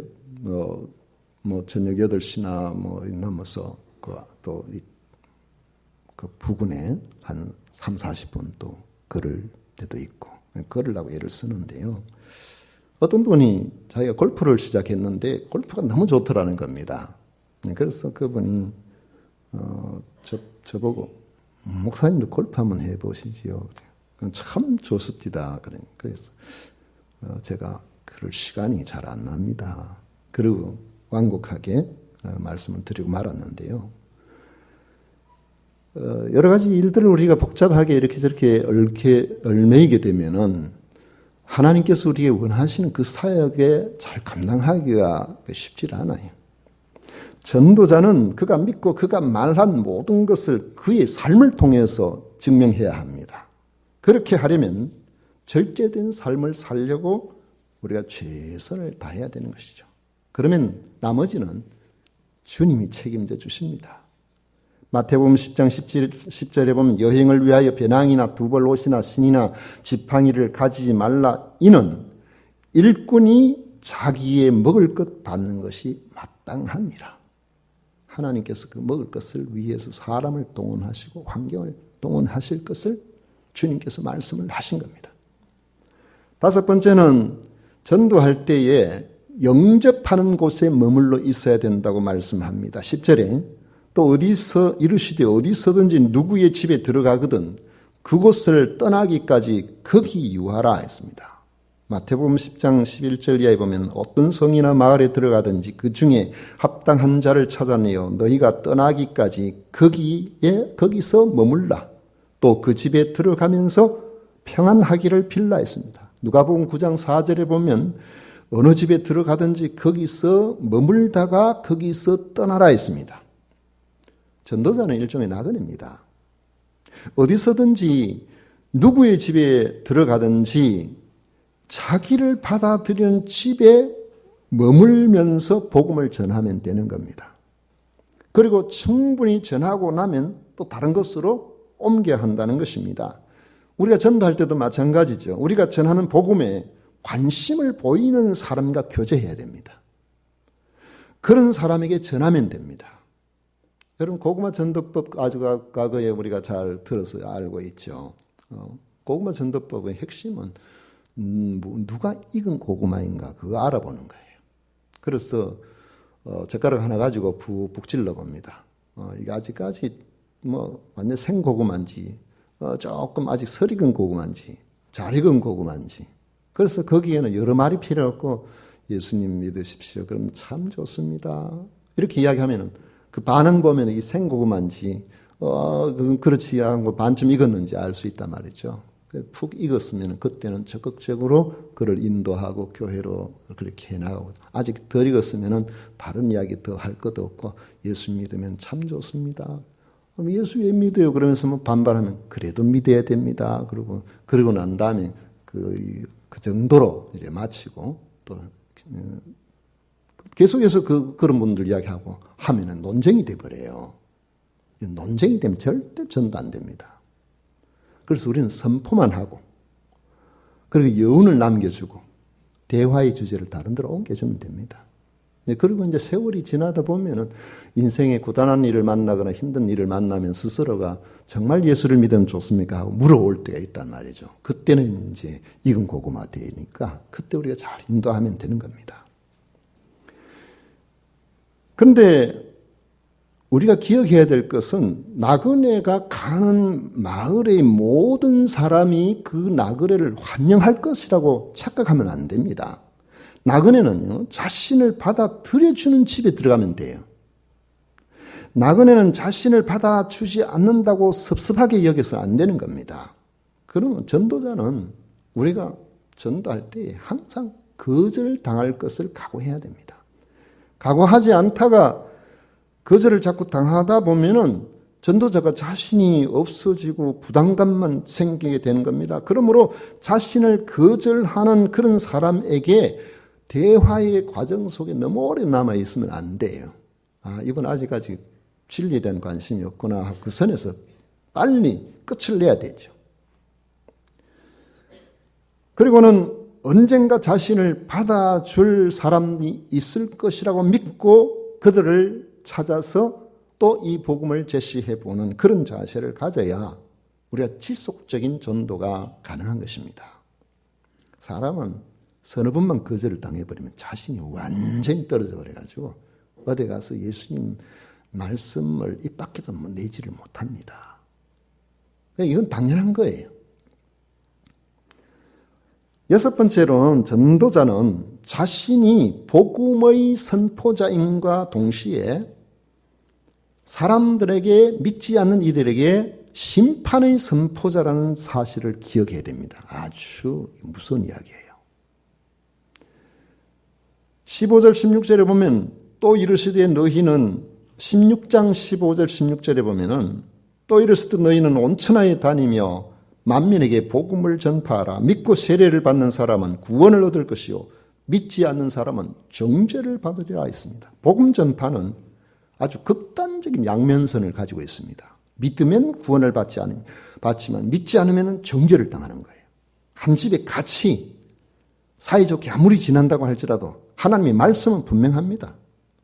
저녁 8시나 넘어서 그 부근에 한 3, 40분 또 걸을 때도 있고 걸으려고 애를 쓰는데요. 어떤 분이 자기가 골프를 시작했는데 골프가 너무 좋더라는 겁니다. 그래서 그분이 저보고 목사님도 골프 한번 해보시지요. 참 좋습니다. 그래서 제가 그럴 시간이 잘 안 납니다. 그리고 완곡하게 말씀을 드리고 말았는데요. 여러 가지 일들을 우리가 복잡하게 이렇게 저렇게 얽매이게 되면은 하나님께서 우리에게 원하시는 그 사역에 잘 감당하기가 쉽지 않아요. 전도자는 그가 믿고 그가 말한 모든 것을 그의 삶을 통해서 증명해야 합니다. 그렇게 하려면 절제된 삶을 살려고 우리가 최선을 다해야 되는 것이죠. 그러면 나머지는 주님이 책임져 주십니다. 마태복음 10장 10절에 보면 여행을 위하여 배낭이나 두벌 옷이나 신이나 지팡이를 가지지 말라. 이는 일꾼이 자기의 먹을 것 받는 것이 마땅함이라. 하나님께서 그 먹을 것을 위해서 사람을 동원하시고 환경을 동원하실 것을 주님께서 말씀을 하신 겁니다. 다섯 번째는 전도할 때에 영접하는 곳에 머물러 있어야 된다고 말씀합니다. 10절에 또 어디서 이르시되 어디서든지 누구의 집에 들어가거든 그곳을 떠나기까지 거기 유하라 했습니다. 마태복음 10장 11절 이하에 보면 어떤 성이나 마을에 들어가든지 그 중에 합당한 자를 찾아내어 너희가 떠나기까지 거기서 머물라. 또 그 집에 들어가면서 평안하기를 빌라 했습니다. 누가복음 9장 4절에 보면 어느 집에 들어가든지 거기서 머물다가 거기서 떠나라 했습니다. 전도자는 일종의 나그네입니다. 어디서든지 누구의 집에 들어가든지 자기를 받아들이는 집에 머물면서 복음을 전하면 되는 겁니다. 그리고 충분히 전하고 나면 또 다른 곳으로 옮겨야 한다는 것입니다. 우리가 전도할 때도 마찬가지죠. 우리가 전하는 복음에 관심을 보이는 사람과 교제해야 됩니다. 그런 사람에게 전하면 됩니다. 여러분 고구마 전도법 아주 과거에 우리가 잘 들어서 알고 있죠. 고구마 전도법의 핵심은 누가 익은 고구마인가 그거 알아보는 거예요. 그래서 젓가락 하나 가지고 푹푹 찔러 봅니다. 이게 아직까지 완전 생고구마인지 조금 아직 설 익은 고구마인지 잘 익은 고구마인지. 그래서 거기에는 여러 말이 필요 없고 예수님 믿으십시오. 그럼 참 좋습니다. 이렇게 이야기하면은 그 반응 보면 이 생고구마인지 그렇지 않고 반쯤 익었는지 알 수 있단 말이죠. 푹 익었으면 그때는 적극적으로 그를 인도하고 교회로 그렇게 해나가고 아직 덜 익었으면 다른 이야기 더 할 것도 없고 예수 믿으면 참 좋습니다. 예수 왜 믿어요? 그러면서 반발하면 그래도 믿어야 됩니다. 그러고 난 다음에 그 정도로 이제 마치고 또 계속해서 그런 분들 이야기하고 하면은 논쟁이 돼버려요. 논쟁이 되면 절대 전도 안 됩니다. 그래서 우리는 선포만 하고 그리고 여운을 남겨주고 대화의 주제를 다른 데로 옮겨주면 됩니다. 그리고 이제 세월이 지나다 보면은 인생의 고단한 일을 만나거나 힘든 일을 만나면 스스로가 정말 예수를 믿으면 좋습니까? 하고 물어올 때가 있단 말이죠. 그때는 이제 익은 고구마 되니까 그때 우리가 잘 인도하면 되는 겁니다. 근데 우리가 기억해야 될 것은 나그네가 가는 마을의 모든 사람이 그 나그네를 환영할 것이라고 착각하면 안 됩니다. 나그네는요, 자신을 받아들여주는 집에 들어가면 돼요. 나그네는 자신을 받아주지 않는다고 섭섭하게 여겨서 안 되는 겁니다. 그러면 전도자는 우리가 전도할 때 항상 거절당할 것을 각오해야 됩니다. 각오하지 않다가 거절을 자꾸 당하다 보면은 전도자가 자신이 없어지고 부담감만 생기게 되는 겁니다. 그러므로 자신을 거절하는 그런 사람에게 대화의 과정 속에 너무 오래 남아 있으면 안 돼요. 이분 아직까지 진리에 대한 관심이 없구나. 그 선에서 빨리 끝을 내야 되죠. 그리고는 언젠가 자신을 받아줄 사람이 있을 것이라고 믿고 그들을 찾아서 또 이 복음을 제시해보는 그런 자세를 가져야 우리가 지속적인 전도가 가능한 것입니다. 사람은 서너 번만 거절을 당해버리면 자신이 완전히 떨어져 버려가지고 어디 가서 예수님 말씀을 입 밖에도 내지를 못합니다. 이건 당연한 거예요. 여섯 번째로는 전도자는 자신이 복음의 선포자임과 동시에 사람들에게 믿지 않는 이들에게 심판의 선포자라는 사실을 기억해야 됩니다. 아주 무서운 이야기예요. 15절 16절에 보면 또 이르시되 너희는 16장 15절 16절에 보면은 또 이르시되 너희는 온 천하에 다니며 만민에게 복음을 전파하라. 믿고 세례를 받는 사람은 구원을 얻을 것이요 믿지 않는 사람은 정죄를 받으리라 했습니다. 복음 전파는 아주 극단적인 양면선을 가지고 있습니다. 믿으면 구원을 받지만 믿지 않으면 정죄를 당하는 거예요. 한 집에 같이 사이좋게 아무리 지낸다고 할지라도 하나님의 말씀은 분명합니다.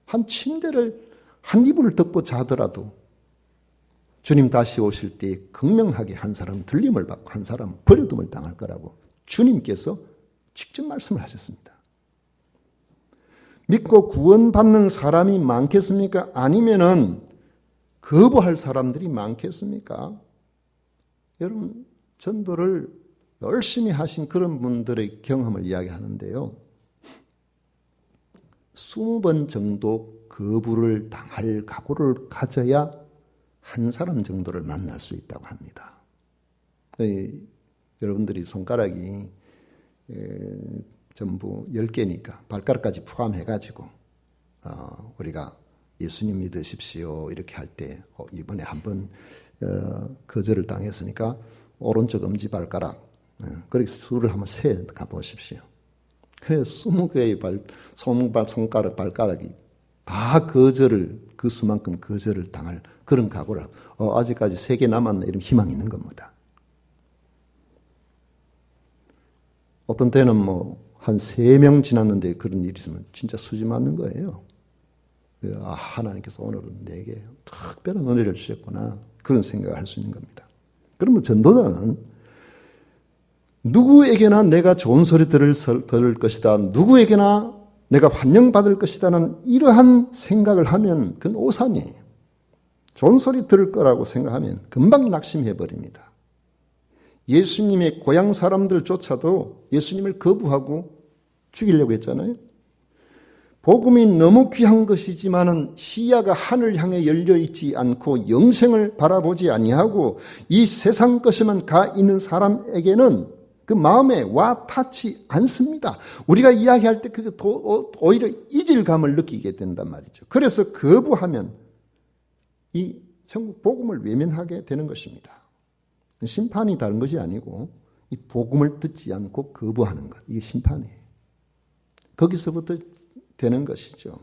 한 침대를 한 이불을 덮고 자더라도 주님 다시 오실 때 극명하게 한 사람은 들림을 받고 한 사람은 버려둠을 당할 거라고 주님께서 직접 말씀을 하셨습니다. 믿고 구원받는 사람이 많겠습니까? 아니면은 거부할 사람들이 많겠습니까? 여러분, 전도를 열심히 하신 그런 분들의 경험을 이야기하는데요. 20번 정도 거부를 당할 각오를 가져야 한 사람 정도를 만날 수 있다고 합니다. 여러분들이 손가락이 전부 10개니까 발가락까지 포함해가지고 우리가 예수님 믿으십시오 이렇게 할 때 이번에 한번 거절을 당했으니까 오른쪽 엄지발가락 그렇게 수를 한번 세 가보십시오. 그래서 20개의 손가락 발가락이 다 거절을 그 수만큼 거절을 당할 그런 각오를 아직까지 3개 남았네 이런 희망이 있는 겁니다. 어떤 때는 한 3명 지났는데 그런 일이 있으면 진짜 수지 맞는 거예요. 하나님께서 오늘은 내게 특별한 은혜를 주셨구나 그런 생각을 할 수 있는 겁니다. 그러면 전도자는 누구에게나 내가 좋은 소리 들을 것이다. 누구에게나 내가 환영받을 것이다는 이러한 생각을 하면 그건 오산이에요. 좋은 소리 들을 거라고 생각하면 금방 낙심해버립니다. 예수님의 고향 사람들조차도 예수님을 거부하고 죽이려고 했잖아요. 복음이 너무 귀한 것이지만은 시야가 하늘 향해 열려 있지 않고 영생을 바라보지 아니하고 이 세상 것에만 가 있는 사람에게는 그 마음에 와 닿지 않습니다. 우리가 이야기할 때 그게 오히려 이질감을 느끼게 된단 말이죠. 그래서 거부하면 이 천국 복음을 외면하게 되는 것입니다. 심판이 다른 것이 아니고 이 복음을 듣지 않고 거부하는 것, 이게 심판이에요. 거기서부터 되는 것이죠.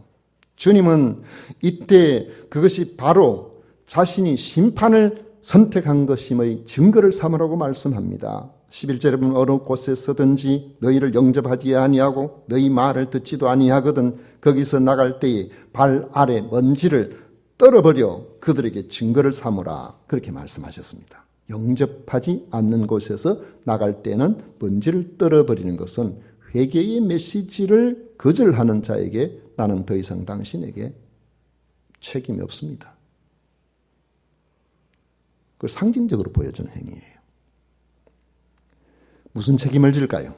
주님은 이때 그것이 바로 자신이 심판을 선택한 것임의 증거를 삼으라고 말씀합니다. 11절에 보면 어느 곳에서든지 너희를 영접하지 아니하고 너희 말을 듣지도 아니하거든 거기서 나갈 때에 발 아래 먼지를 떨어버려 그들에게 증거를 삼으라 그렇게 말씀하셨습니다. 영접하지 않는 곳에서 나갈 때는 먼지를 떨어버리는 것은 회개의 메시지를 거절하는 자에게 나는 더 이상 당신에게 책임이 없습니다. 그걸 상징적으로 보여주는 행위예요. 무슨 책임을 질까요?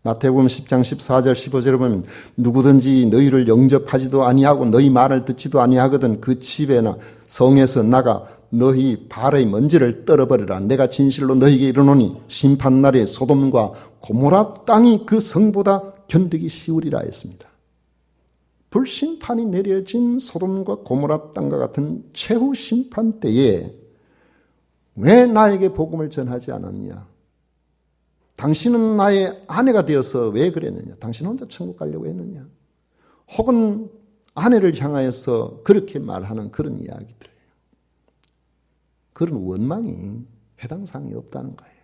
마태복음 10장 14절 15절에 보면 누구든지 너희를 영접하지도 아니하고 너희 말을 듣지도 아니하거든 그 집에나 성에서 나가 너희 발의 먼지를 떨어버리라. 내가 진실로 너희에게 이르노니 심판날에 소돔과 고모라 땅이 그 성보다 견디기 쉬우리라 했습니다. 불심판이 내려진 소돔과 고모라 땅과 같은 최후 심판 때에 왜 나에게 복음을 전하지 않았냐? 당신은 나의 아내가 되어서 왜 그랬느냐? 당신 혼자 천국 가려고 했느냐? 혹은 아내를 향하여서 그렇게 말하는 그런 이야기들. 그런 원망이 해당 사항이 없다는 거예요.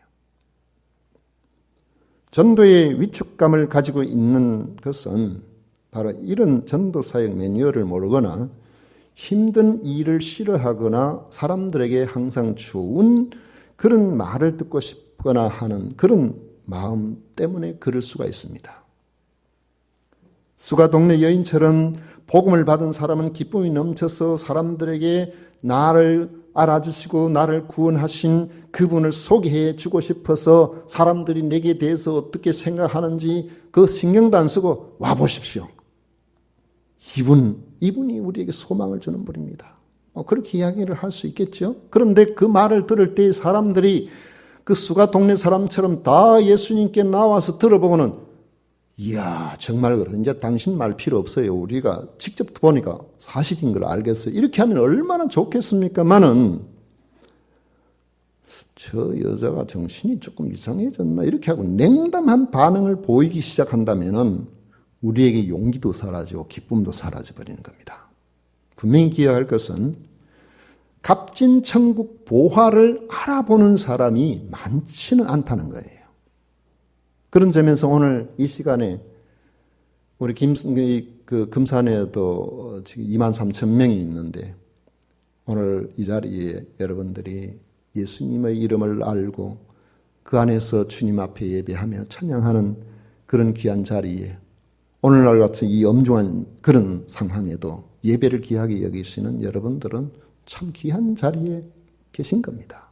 전도의 위축감을 가지고 있는 것은 바로 이런 전도사역 매뉴얼을 모르거나 힘든 일을 싫어하거나 사람들에게 항상 좋은 그런 말을 듣고 싶거나 하는 그런 마음 때문에 그럴 수가 있습니다. 수가 동네 여인처럼 복음을 받은 사람은 기쁨이 넘쳐서 사람들에게 나를 알아주시고 나를 구원하신 그분을 소개해 주고 싶어서 사람들이 내게 대해서 어떻게 생각하는지 그 신경도 안 쓰고 와보십시오. 이분이 우리에게 소망을 주는 분입니다. 그렇게 이야기를 할 수 있겠죠. 그런데 그 말을 들을 때 사람들이 그 수가 동네 사람처럼 다 예수님께 나와서 들어보고는 이야 정말 그래 이제 당신 말 필요 없어요. 우리가 직접 보니까 사실인 걸 알겠어요. 이렇게 하면 얼마나 좋겠습니까마는 저 여자가 정신이 조금 이상해졌나 이렇게 하고 냉담한 반응을 보이기 시작한다면은 우리에게 용기도 사라지고 기쁨도 사라져버리는 겁니다. 분명히 기억할 것은 값진 천국 보화를 알아보는 사람이 많지는 않다는 거예요. 그런 점에서 오늘 이 시간에 우리 금산에도 지금 23,000명이 있는데 오늘 이 자리에 여러분들이 예수님의 이름을 알고 그 안에서 주님 앞에 예배하며 찬양하는 그런 귀한 자리에 오늘날 같은 이 엄중한 그런 상황에도 예배를 귀하게 여기시는 여러분들은 참 귀한 자리에 계신 겁니다.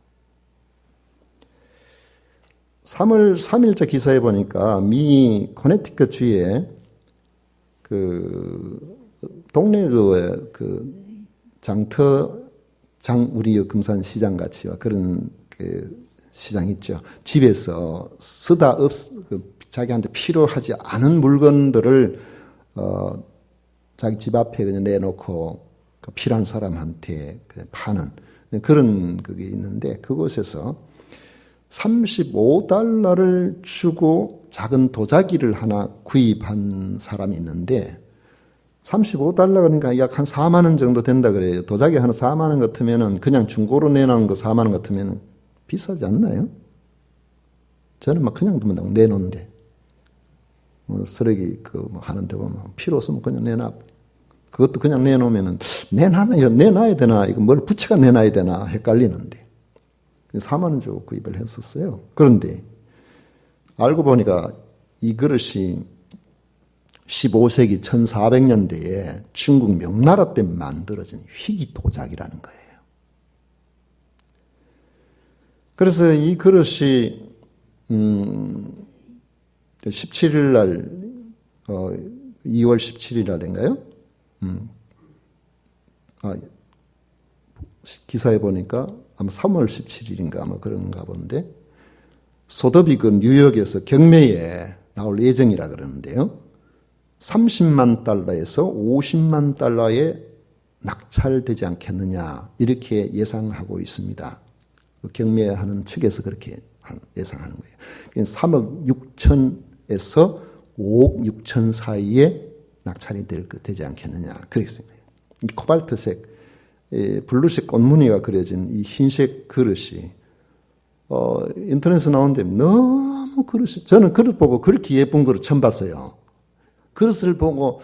3월 3일자 기사에 보니까 미 코네티컷 주에 그 동네 우리 금산 시장 같이와 그런 그 시장 있죠. 집에서 자기한테 필요하지 않은 물건들을 자기 집 앞에 그냥 내놓고 그 필요한 사람한테 파는 그런 그게 있는데 그곳에서 35달러를 주고 작은 도자기를 하나 구입한 사람이 있는데 35달러 그러니까 약 한 4만 원 정도 된다 그래요. 도자기 하나 4만 원 같으면은 그냥 중고로 내놓은 거 4만 원 같으면은 비싸지 않나요? 저는 막 그냥 내놓는데 쓰레기 하는데 보면 필요 없으면 그냥 내놔. 그것도 그냥 내놓으면은 내놔야 되나 이거 뭘 부채가 내놔야 되나 헷갈리는데 4만 원 주고 구입을 했었어요. 그런데 알고 보니까 이 그릇이 15세기 1400년대에 중국 명나라 때 만들어진 희귀 도자기라는 거예요. 그래서 이 그릇이 17일 날 2월 17일 날인가요? 기사에 보니까 아마 3월 17일인가 아마 그런가 본데 소더비 그 뉴욕에서 경매에 나올 예정이라 그러는데요. 30만 달러에서 50만 달러에 낙찰되지 않겠느냐 이렇게 예상하고 있습니다. 경매하는 측에서 그렇게 예상하는 거예요. 3억 6천에서 5억 6천 사이에 낙찰이 되지 않겠느냐 그랬습니다. 이 코발트색, 블루색 꽃무늬가 그려진 이 흰색 그릇이 인터넷에 나오는데 너무 저는 그릇 보고 그렇게 예쁜 그릇 처음 봤어요. 그릇을 보고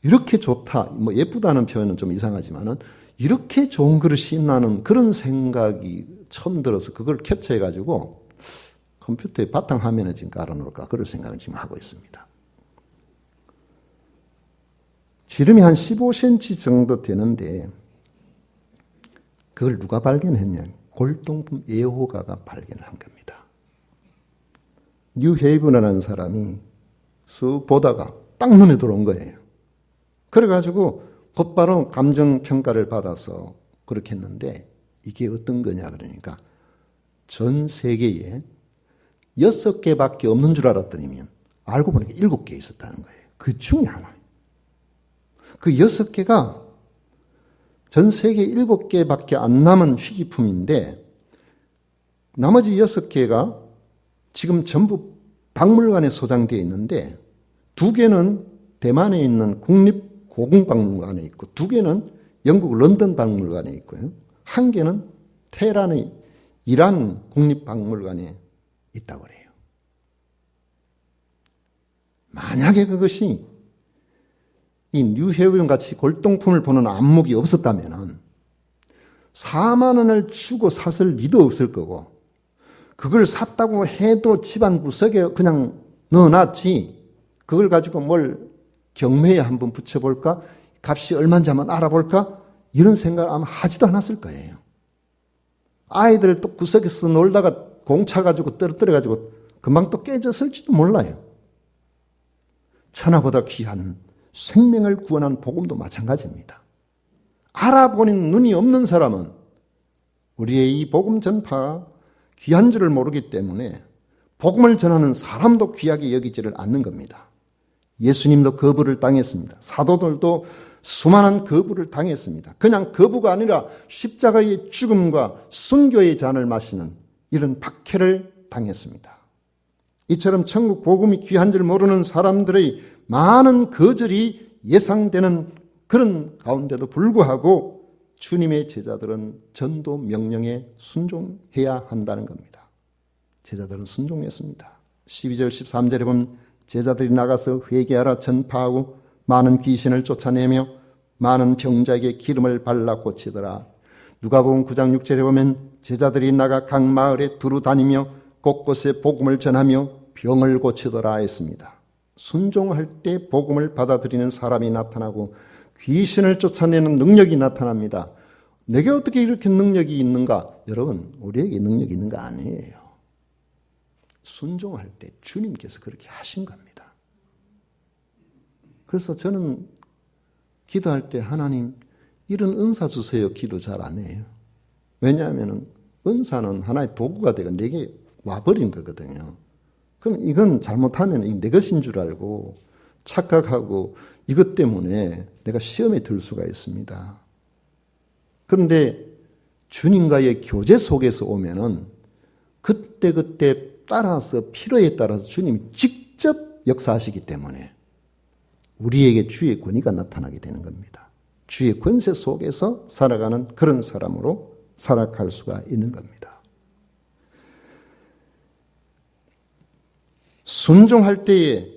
이렇게 좋다, 예쁘다는 표현은 좀 이상하지만은 이렇게 좋은 그릇이 있나는 그런 생각이 처음 들어서 그걸 캡처해가지고 컴퓨터의 바탕화면에 지금 깔아놓을까 그런 생각을 지금 하고 있습니다. 지름이 한 15cm 정도 되는데 그걸 누가 발견했냐? 골동품 애호가가 발견한 겁니다. 뉴헤이븐이라는 사람이 쑥 보다가 딱 눈에 들어온 거예요. 그래가지고 곧바로 감정평가를 받아서 그렇게 했는데 이게 어떤 거냐 그러니까 전 세계에 6개밖에 없는 줄 알았더니면 알고 보니까 7개 있었다는 거예요. 그 중에 하나. 그 6개가 전 세계 7개밖에 안 남은 희귀품인데 나머지 6개가 지금 전부 박물관에 소장되어 있는데 2개는 대만에 있는 국립고궁박물관에 있고 2개는 영국 런던 박물관에 있고요. 1개는 테헤란의 이란 국립박물관에 있다고 그래요. 만약에 그것이 이 뉴헤븐 같이 골동품을 보는 안목이 없었다면 4만 원을 주고 샀을 리도 없을 거고, 그걸 샀다고 해도 집안 구석에 그냥 넣어놨지, 그걸 가지고 뭘 경매에 한번 붙여볼까, 값이 얼마인지 한번 알아볼까, 이런 생각을 아마 하지도 않았을 거예요. 아이들 또 구석에서 놀다가 공차 가지고 떨어뜨려가지고 금방 또 깨졌을지도 몰라요. 천하보다 귀한 생명을 구원한 복음도 마찬가지입니다. 알아보는 눈이 없는 사람은 우리의 이 복음 전파가 귀한 줄을 모르기 때문에 복음을 전하는 사람도 귀하게 여기지를 않는 겁니다. 예수님도 거부를 당했습니다. 사도들도 수많은 거부를 당했습니다. 그냥 거부가 아니라 십자가의 죽음과 순교의 잔을 마시는 이런 박해를 당했습니다. 이처럼 천국 복음이 귀한 줄 모르는 사람들의 많은 거절이 예상되는 그런 가운데도 불구하고 주님의 제자들은 전도 명령에 순종해야 한다는 겁니다. 제자들은 순종했습니다. 12절 13절에 보면 제자들이 나가서 회개하라 전파하고 많은 귀신을 쫓아내며 많은 병자에게 기름을 발라 고치더라. 누가복음 9장 6절에 보면 제자들이 나가 각 마을에 두루 다니며 곳곳에 복음을 전하며 병을 고치더라 했습니다. 순종할 때 복음을 받아들이는 사람이 나타나고 귀신을 쫓아내는 능력이 나타납니다. 내게 어떻게 이렇게 능력이 있는가? 여러분, 우리에게 능력이 있는 거 아니에요. 순종할 때 주님께서 그렇게 하신 겁니다. 그래서 저는 기도할 때 하나님 이런 은사 주세요 기도 잘 안 해요. 왜냐하면 은사는 하나의 도구가 되고 내게 와버린 거거든요. 그럼 이건 잘못하면 내 것인 줄 알고 착각하고 이것 때문에 내가 시험에 들 수가 있습니다. 그런데 주님과의 교제 속에서 오면은 그때그때 따라서 필요에 따라서 주님이 직접 역사하시기 때문에 우리에게 주의 권위가 나타나게 되는 겁니다. 주의 권세 속에서 살아가는 그런 사람으로 살아갈 수가 있는 겁니다. 순종할 때에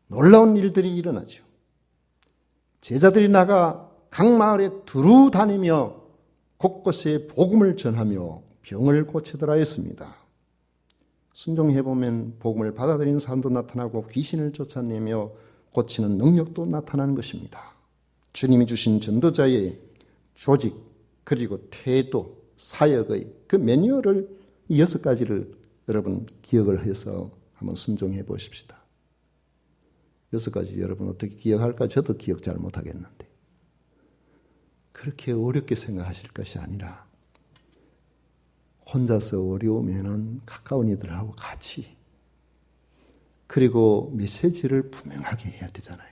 놀라운 일들이 일어나죠. 제자들이 나가 각 마을에 두루 다니며 곳곳에 복음을 전하며 병을 고치더라 했습니다. 순종해보면 복음을 받아들이는 사람도 나타나고 귀신을 쫓아내며 고치는 능력도 나타나는 것입니다. 주님이 주신 전도자의 조직 그리고 태도, 사역의 그 매뉴얼을 이 6가지를 여러분 기억을 해서 한번 순종해 보십시다. 6가지 여러분 어떻게 기억할까? 저도 기억 잘 못하겠는데 그렇게 어렵게 생각하실 것이 아니라 혼자서 어려우면은 가까운 이들하고 같이 그리고 메시지를 분명하게 해야 되잖아요.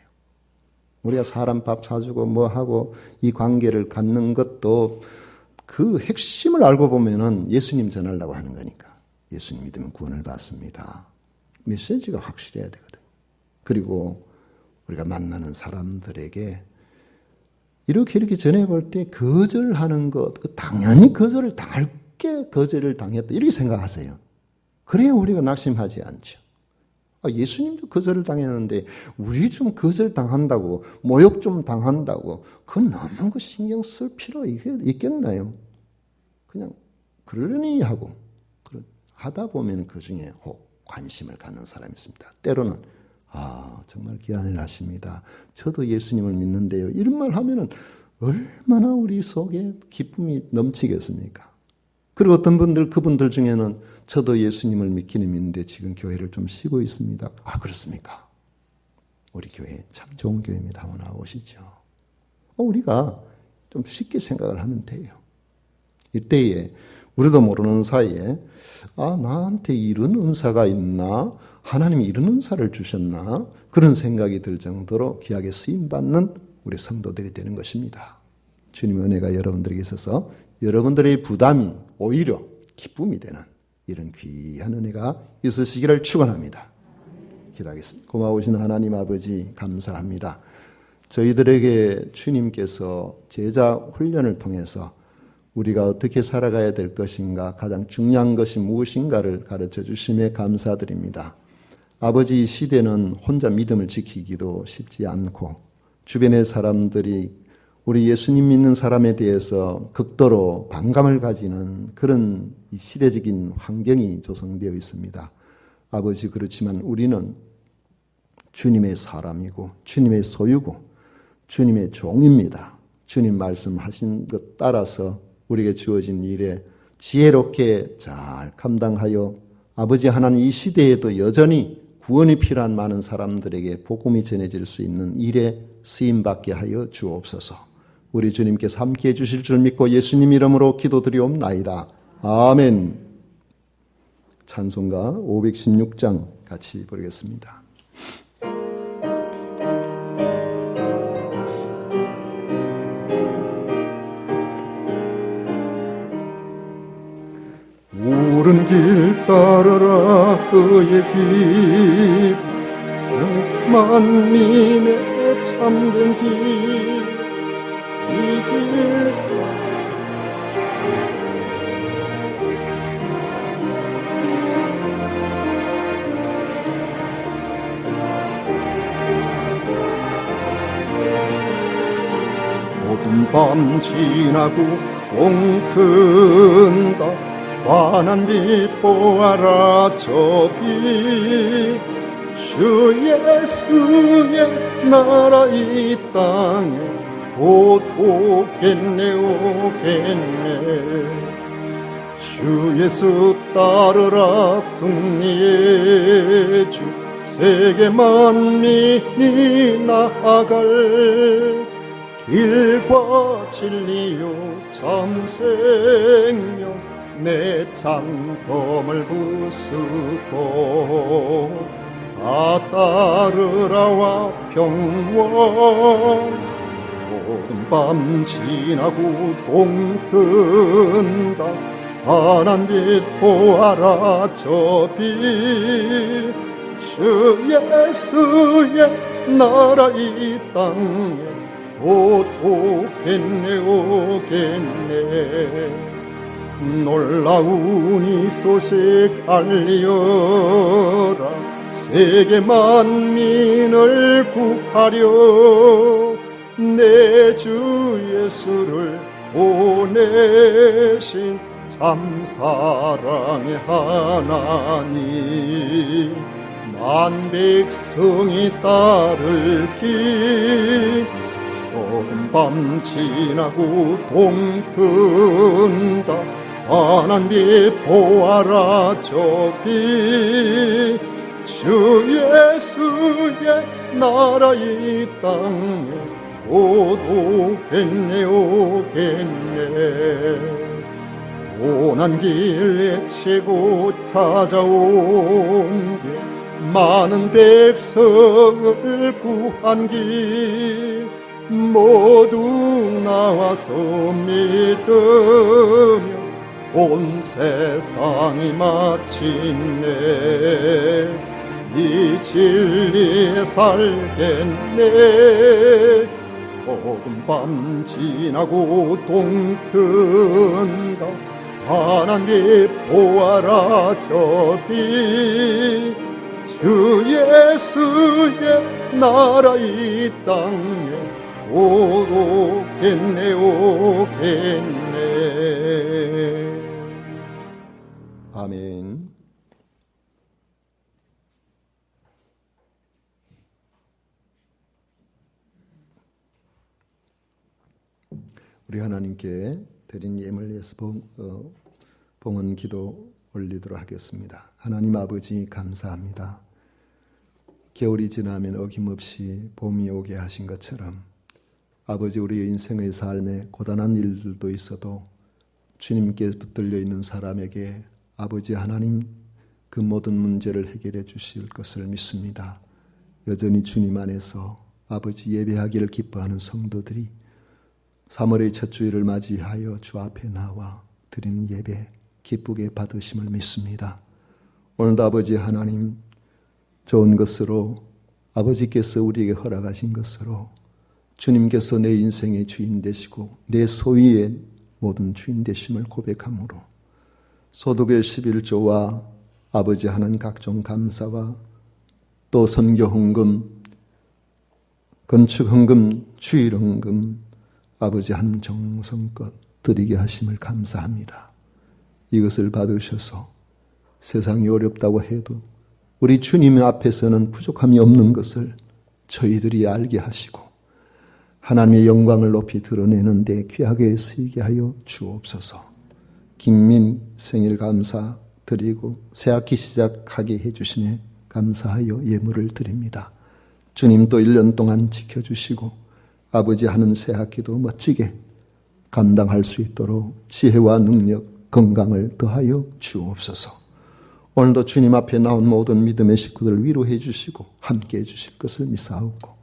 우리가 사람 밥 사주고 뭐 하고 이 관계를 갖는 것도 그 핵심을 알고 보면은 예수님 전하려고 하는 거니까. 예수님 믿으면 구원을 받습니다. 메시지가 확실해야 되거든. 그리고 우리가 만나는 사람들에게 이렇게 전해볼 때 거절하는 것, 당연히 거절을 당할 게 거절을 당했다 이렇게 생각하세요. 그래야 우리가 낙심하지 않죠. 예수님도 거절을 당했는데 우리 좀 거절 당한다고 모욕 좀 당한다고 그건 너무 신경 쓸 필요 있겠나요? 그냥 그러려니 하고 하다 보면 그중에 혹 관심을 갖는 사람이 있습니다. 때로는 정말 귀한 일 하십니다. 저도 예수님을 믿는데요. 이런 말 하면은 얼마나 우리 속에 기쁨이 넘치겠습니까? 그리고 어떤 분들 그분들 중에는 저도 예수님을 믿기는 믿는데 지금 교회를 좀 쉬고 있습니다. 그렇습니까? 우리 교회 참 좋은 교회입니다. 한번 나오시죠. 우리가 좀 쉽게 생각을 하면 돼요. 이때에 우리도 모르는 사이에 나한테 이런 은사가 있나? 하나님이 이런 은사를 주셨나? 그런 생각이 들 정도로 귀하게 쓰임받는 우리 성도들이 되는 것입니다. 주님의 은혜가 여러분들에게 있어서 여러분들의 부담이 오히려 기쁨이 되는 이런 귀한 은혜가 있으시기를 축원합니다. 기도하겠습니다. 고마우신 하나님 아버지 감사합니다. 저희들에게 주님께서 제자 훈련을 통해서 우리가 어떻게 살아가야 될 것인가, 가장 중요한 것이 무엇인가를 가르쳐 주심에 감사드립니다. 아버지 이 시대는 혼자 믿음을 지키기도 쉽지 않고 주변의 사람들이 우리 예수님 믿는 사람에 대해서 극도로 반감을 가지는 그런 시대적인 환경이 조성되어 있습니다. 아버지, 그렇지만 우리는 주님의 사람이고 주님의 소유고 주님의 종입니다. 주님 말씀하신 것 따라서 우리에게 주어진 일에 지혜롭게 잘 감당하여 아버지 하나님 이 시대에도 여전히 구원이 필요한 많은 사람들에게 복음이 전해질 수 있는 일에 쓰임받게 하여 주옵소서. 우리 주님께서 함께해 주실 줄 믿고 예수님 이름으로 기도드리옵나이다. 아멘. 찬송가 516장 같이 부르겠습니다. 옳은 길 따르라 그의 길 만민의 참된 길 이 길 모든 밤 지나고 동튼다 환한 빛 보아라 저 빛 주 예수의 나라 이 땅에 곧 오겠네 오겠네 주 예수 따르라 승리의 주 세계 만민이 나아갈 길과 진리요 참 생명 내 장검을 부수고 다 따르라와 평원 모든 밤 지나고 동튼다 환한 빛 보아라 저 빛 주 예수의 나라 이 땅에 곧 오겠네 오겠네 놀라운 이 소식 알리어라 세계 만민을 구하려 내 주 예수를 보내신 참 사랑의 하나님 만 백성이 따를 길 모든 밤 지나고 동튼다 환한 빛 보아라 저 빛 주 예수의 나라 이 땅에 곧 오겠네 오겠네 고난 길에 치고 찾아온 길 많은 백성을 구한 길 모두 나와서 믿으며 온 세상이 마침내 이 진리에 살겠네 모든 밤 지나고 동튼다 환한 빛 보아라 저 빛 주 예수의 나라 이 땅에 곧 오겠네 오겠네 아멘. 우리 하나님께 드린 예물 위해서 봉헌 기도 올리도록 하겠습니다. 하나님 아버지 감사합니다. 겨울이 지나면 어김없이 봄이 오게 하신 것처럼 아버지 우리의 인생의 삶에 고단한 일들도 있어도 주님께 붙들려 있는 사람에게 아버지 하나님 그 모든 문제를 해결해 주실 것을 믿습니다. 여전히 주님 안에서 아버지 예배하기를 기뻐하는 성도들이 3월의 첫 주일을 맞이하여 주 앞에 나와 드리는 예배 기쁘게 받으심을 믿습니다. 오늘도 아버지 하나님 좋은 것으로 아버지께서 우리에게 허락하신 것으로 주님께서 내 인생의 주인 되시고 내 소유의 모든 주인 되심을 고백함으로 소득의 11조와 아버지 하는 각종 감사와 또 선교 헌금, 건축 헌금, 주일 헌금 아버지 한 정성껏 드리게 하심을 감사합니다. 이것을 받으셔서 세상이 어렵다고 해도 우리 주님 앞에서는 부족함이 없는 것을 저희들이 알게 하시고 하나님의 영광을 높이 드러내는 데 귀하게 쓰이게 하여 주옵소서. 김민 생일 감사 드리고 새학기 시작하게 해주시니 감사하여 예물을 드립니다. 주님 또 1년 동안 지켜주시고 아버지 하는 새학기도 멋지게 감당할 수 있도록 지혜와 능력, 건강을 더하여 주옵소서. 오늘도 주님 앞에 나온 모든 믿음의 식구들을 위로해 주시고 함께해 주실 것을 믿사옵고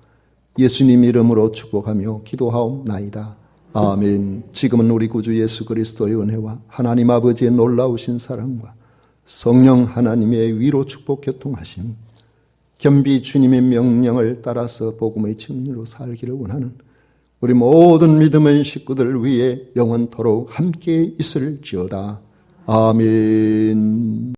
예수님 이름으로 축복하며 기도하옵나이다. 아멘. 지금은 우리 구주 예수 그리스도의 은혜와 하나님 아버지의 놀라우신 사랑과 성령 하나님의 위로 축복 교통하시니 겸비 주님의 명령을 따라서 복음의 증인으로 살기를 원하는 우리 모든 믿음의 식구들 위해 영원토록 함께 있을지어다. 아멘.